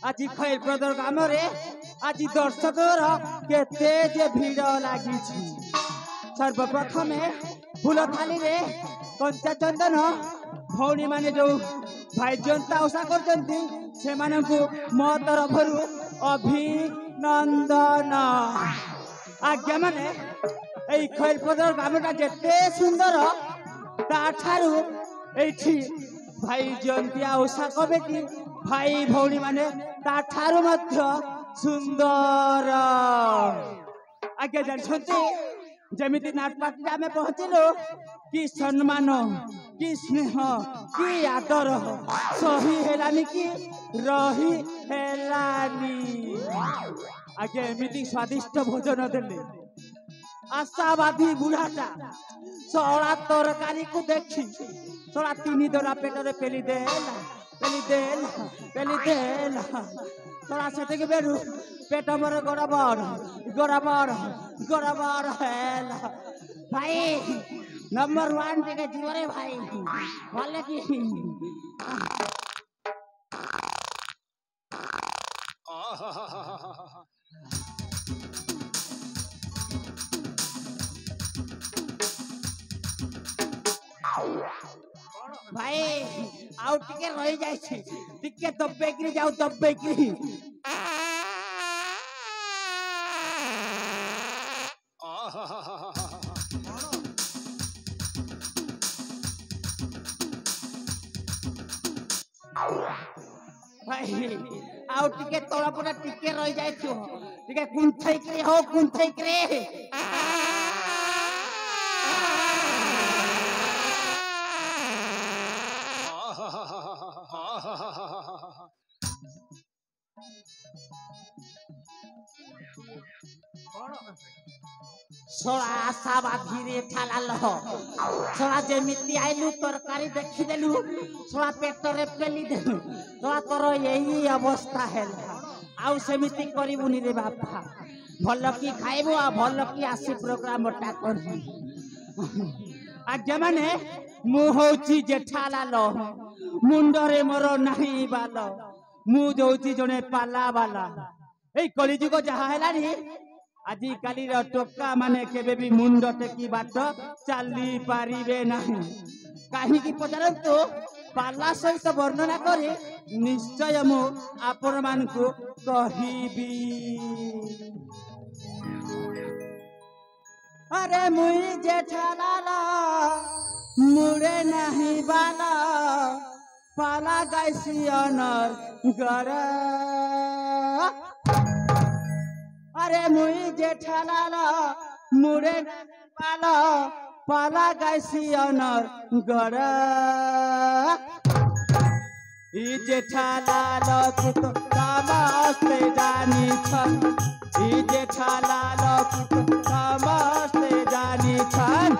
আজি খৈর ব্রদর গ্রামরে আজি দর্শকর কেতে যে ভিড় লাগিছি। সর্বপ্রথমে ফুল থালিরে কঞ্চা চন্দন ভৌণী মানে যে ভাইজন্তা ওষা করছেন সেমানଙ୍କୁ ମୋ ତରଫରୁ ଅଭିନନ୍ଦନ। ଆଜ୍ଞା ମାନେ ଏଇ ଖୈରପଦର ଗ୍ରାମଟା ଯେତେ ସୁନ୍ଦର ତାଠାରୁ ଏଇଠି ଭାଇ ଜୟନ୍ତିଆ ଓଷା କମିଟି ଭାଇ ଭଉଣୀ ମାନେ ତାଠାରୁ ମଧ୍ୟ ସୁନ୍ଦର। ଆଜ୍ଞା ଜାଣିଛନ୍ତି ଯେମିତି ନାଟପାଟିରେ ଆମେ ପହଞ୍ଚିଲୁ କି ସମ୍ମାନ କି ସ୍ନେହ କି ଆଦର ସହି ହେଲାନି କି ରହି ହେଲାନି। ଆଜ୍ଞା ଏମିତି ସ୍ୱାଦିଷ୍ଟ ଭୋଜନ ଦେଲେ ଆଶାବାଦୀ ବୁଢ଼ାଟା ଶଳା ତରକାରୀକୁ ଦେଖି ଶଳା ତିନି ଦରା ପେଟରେ ପେଲି ଦେଲା ଶଳା ସେତିକି ବେଳୁ ପେଟ ମୋର ଗଡ଼ବଡ଼ ହେଲା। ଭାଇ ନମ୍ବର 1 ଟିକେ ଯିବରେ ଭାଇ ଭଲ କି ଭାଇ ଆଉ ଟିକେ ରହିଯାଇଛି ଟିକେ ଦବେଇକିରି ଯାଉ ଦବେଇକିରି ଭାଇ ଆଉ ଟିକେ ତଳପଟା ଟିକେ ରହିଯାଇଥିବ ଟିକେ କୁନ୍ଥେଇକିରି ହଉ କୁନ୍ଥେଇକିରି ଶଳା ଆଶାବାଦୀରେ ଠାଲାଲ ଶଳା ଯେମିତି ଆଇଲୁ ତରକାରୀ ଦେଖିଦେଲୁ ଶଳା ପେଟରେ ପେଲି ଦେଲୁ ଶଳା ତୋର ଏଇ ଅବସ୍ଥା ହେଲା। ଆଉ ସେମିତି କରିବୁନି ରେ ବାପା ଭଲ କି ଖାଇବୁ ଆଉ ଭଲ କି ଆସି ପ୍ରୋଗ୍ରାମଟା କରିବୁ। ଆଜ୍ଞା ମାନେ ମୁଁ ହଉଛି ଜେଠାଲାଲ ମୁଣ୍ଡରେ ମୋର ନାହିଁ ବାଲ ମୁଁ ହଉଛି ଜଣେ ପାଲା ବାଲା। ଏଇ କଳିଯୁଗ ଯାହା ହେଲାଣି ଆଜିକାଲିର ଟୋକା ମାନେ କେବେ ବି ମୁଣ୍ଡ ଟେକି ବାଟ ଚାଲି ପାରିବେ ନାହିଁ। କାହିଁକି ପଚାରନ୍ତୁ ପାଲା ସହିତ ବର୍ଣ୍ଣନା କରି ନିଶ୍ଚୟ ମୁଁ ଆପଣମାନଙ୍କୁ କହିବି। ଆରେ ମୁଇଁ ଜେଠାଲାଲ ମୁଡେ ନାହିଁ ବାଲ ପାଲା ଗାଇସି ଅନର ଗର। अरे मुई जेठालाल मुड़े पाल पाला गाइसी अनर गड़ ई जेठालाल तू तो समस्ते जानी छन ई जेठालाल तू तो समस्ते जानी छन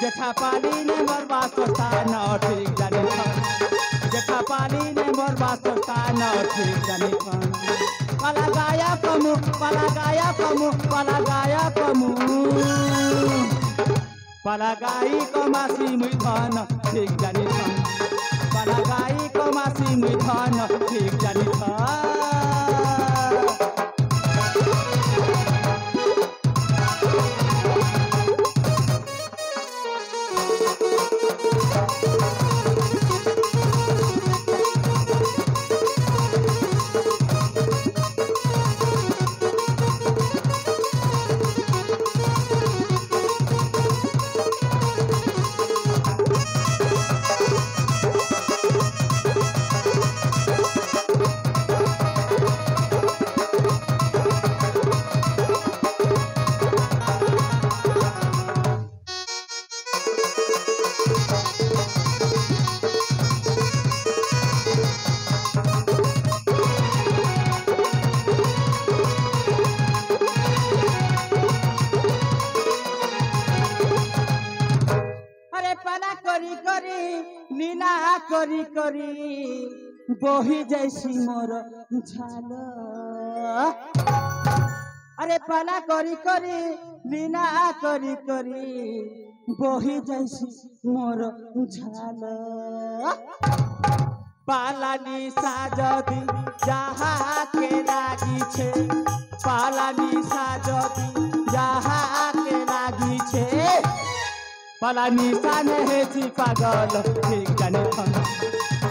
जेठा पाली ने मोर वासस्थान ठीक जानी छन जेठा पाली ने मोर वासस्थान ठीक जानी छन। पाला गाया कमु पाला गाया कमु पाला गाया कमु पाला गाई कमासी मुई धन ठीक जानी छन पाला गाई कमासी मुई धन ठीक जानी छन। अरे पाला करी करी लीला करी करी बही जैसी मोर झाल अरे पाला करी करी लीला करी करी बही जैसी मोर झाल पालानी साजदी जहा के लागी छे पालानी साजदी जहा के लागी छे पालानी साने हेसी पागल ठीक जाने थन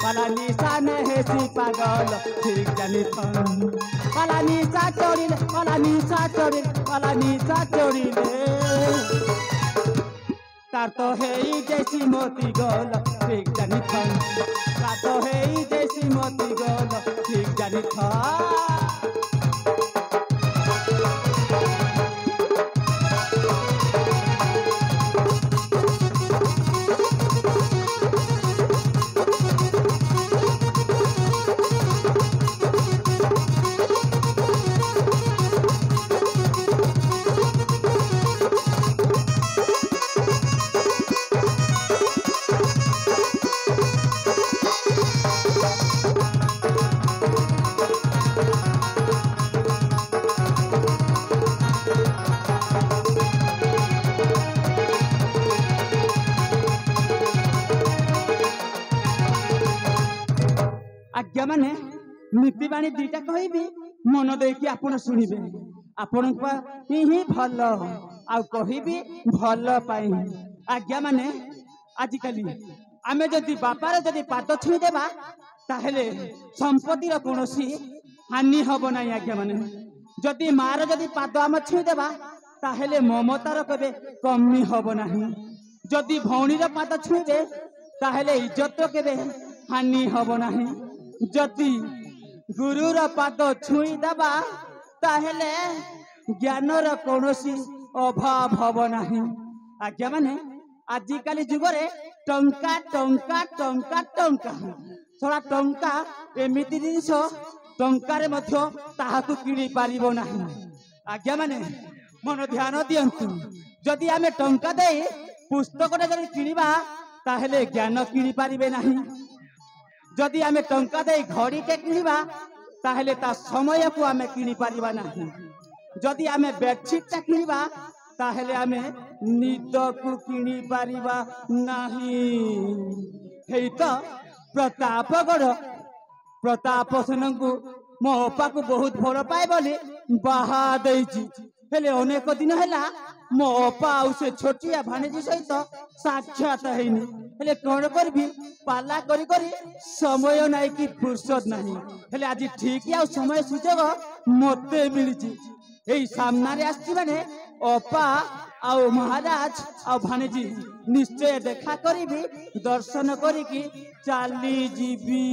पालानी साने हेसी पागल ठीक जाने थन पालानी सा चोरिल पालानी सा चोरिल पालानी सा चोरिल तार तो है जैसी मोती गोल ठीक जानी थन तार तो है जैसी मोती गोल ठीक जानी थन आज्ञा माने नीतिबाणी दीटा कहबी मन देकी आपण सुनिबे आपण ही भल आ कहबी भल पाई आज्ञा माने आजिकली आमे जदि बापार जदि पाद छुई देबा ताहेले संपत्तिर कोनोसी हानि हबो नाही आज्ञा माने जदि मार जदि पाद आम छुई देबा ताहेले ममतार केबे कमी हबो नाही जदि भौणीर पाद छुईबे ताहेले इज्जत केबे हानि हबो नाही जदि गुरुर पाद छुई दबा ताहेले ज्ञानर कोनोसी अभाव हब नाही आज्ञा माने आजिकाली जुगरे टंका टंका टंका टंका सरा टंका एमिति जिनिस टंकारे मध्य ताहाकु किणी पारिबो नाही आज्ञा माने मन ध्यान दियंतु जदि आमे टंका देई पुस्तकटा जदि किणिबा ताहेले ज्ञान किणी पारिबे नाही जदि आमे टंका दे घड़ी के किनिबा ताहेले ता समय को आमे किनि पारिबा नाही जदि आमे बेडशीट ता किनिबा ताहेले आमे निद को किनि पारिबा नाही हेई तो प्रतापगढ़ प्रताप सेन को मो अपा को बहुत भल पाए बोली बाहा देइछि हेले अनेक दिन हैला मो अपा आउ से छोटिया भाणेजी सहित साक्षात हैनी हेले कौन करबी पाला करी करी समय नाही कि फुर्सत नाही हेले आज ठीक आ समय सुजोग मते मिलिछि एई सामना रे आछि माने अपा आउ महाराज आउ भाणेजी निश्चय देखा करिबी दर्शन करी कि चाली जीबी।